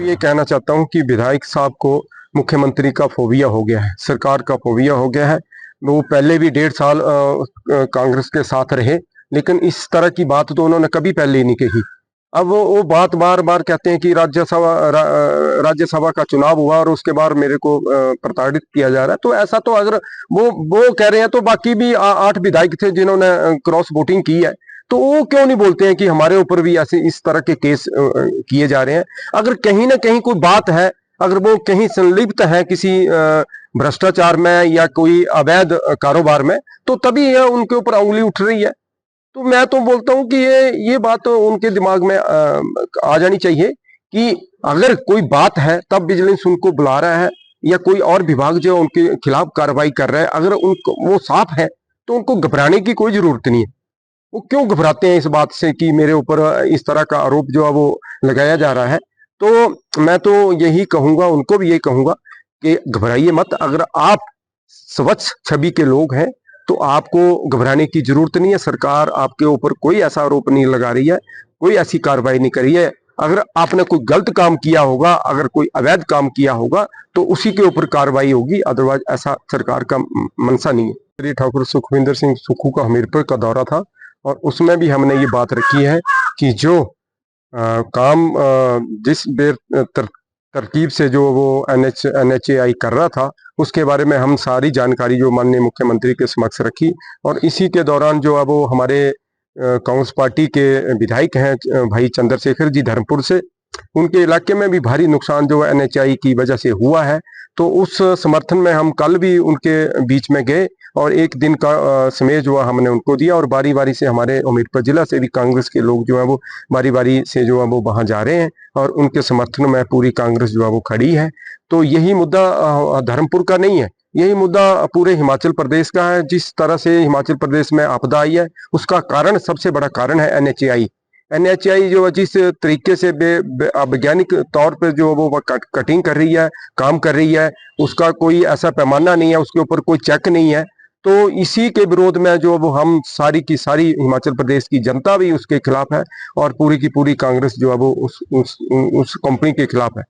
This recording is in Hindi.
ये कहना चाहता हूँ कि विधायक साहब को मुख्यमंत्री का फोबिया हो गया है, सरकार का फोबिया हो गया है। वो पहले भी 1.5 साल कांग्रेस के साथ रहे, लेकिन इस तरह की बात तो उन्होंने कभी पहले ही नहीं कही। अब वो बात बार बार कहते हैं कि राज्यसभा का चुनाव हुआ और उसके बाद मेरे को प्रताड़ित किया जा रहा है। तो ऐसा तो अगर वो कह रहे हैं तो बाकी भी 8 विधायक थे जिन्होंने क्रॉस वोटिंग की है, तो वो क्यों नहीं बोलते हैं कि हमारे ऊपर भी ऐसे इस तरह के केस किए जा रहे हैं। अगर कहीं ना कहीं कोई बात है, अगर वो कहीं संलिप्त है किसी भ्रष्टाचार में या कोई अवैध कारोबार में, तो तभी उनके ऊपर उंगली उठ रही है। तो मैं तो बोलता हूं कि ये बात तो उनके दिमाग में आ जानी चाहिए कि अगर कोई बात है तब विजिलेंस उनको बुला रहा है या कोई और विभाग जो उनके खिलाफ कार्रवाई कर रहा है, अगर उनको वो साफ है तो उनको घबराने की कोई जरूरत नहीं है। वो क्यों घबराते हैं इस बात से कि मेरे ऊपर इस तरह का आरोप जो है वो लगाया जा रहा है। तो मैं तो यही कहूंगा, उनको भी यही कहूंगा कि घबराइए मत। अगर आप स्वच्छ छवि के लोग हैं तो आपको घबराने की जरूरत नहीं है। सरकार आपके ऊपर कोई ऐसा आरोप नहीं लगा रही है, कोई ऐसी कार्रवाई नहीं करी है। अगर आपने कोई गलत काम किया होगा, अगर कोई अवैध काम किया होगा तो उसी के ऊपर कार्रवाई होगी, अदरवाइज ऐसा सरकार का मनसा नहीं है। श्री ठाकुर सुखविंदर सिंह सुक्खू का हमीरपुर का दौरा था और उसमें भी हमने ये बात रखी है कि जो काम जिस तरकीब से जो वो NHAI कर रहा था, उसके बारे में हम सारी जानकारी जो माननीय मुख्यमंत्री के समक्ष रखी। और इसी के दौरान जो है वो हमारे कांग्रेस पार्टी के विधायक हैं भाई चंद्रशेखर जी धर्मपुर से, उनके इलाके में भी भारी नुकसान जो NHAI की वजह से हुआ है। तो उस समर्थन में हम कल भी उनके बीच में गए और एक दिन का समय जो है हमने उनको दिया। और बारी बारी से हमारे हमीरपुर जिला से भी कांग्रेस के लोग जो है वो बारी बारी से जो है वो वहां जा रहे हैं और उनके समर्थन में पूरी कांग्रेस जो है वो खड़ी है। तो यही मुद्दा धर्मपुर का नहीं है, यही मुद्दा पूरे हिमाचल प्रदेश का है। जिस तरह से हिमाचल प्रदेश में आपदा आई है उसका कारण, सबसे बड़ा कारण है NHAI जो जिस तरीके से वैज्ञानिक तौर पर जो वो कटिंग कर रही है, काम कर रही है, उसका कोई ऐसा पैमाना नहीं है, उसके ऊपर कोई चेक नहीं है। तो इसी के विरोध में जो वो हम सारी की सारी हिमाचल प्रदेश की जनता भी उसके खिलाफ है और पूरी की पूरी कांग्रेस जो है वो उस कंपनी के खिलाफ है।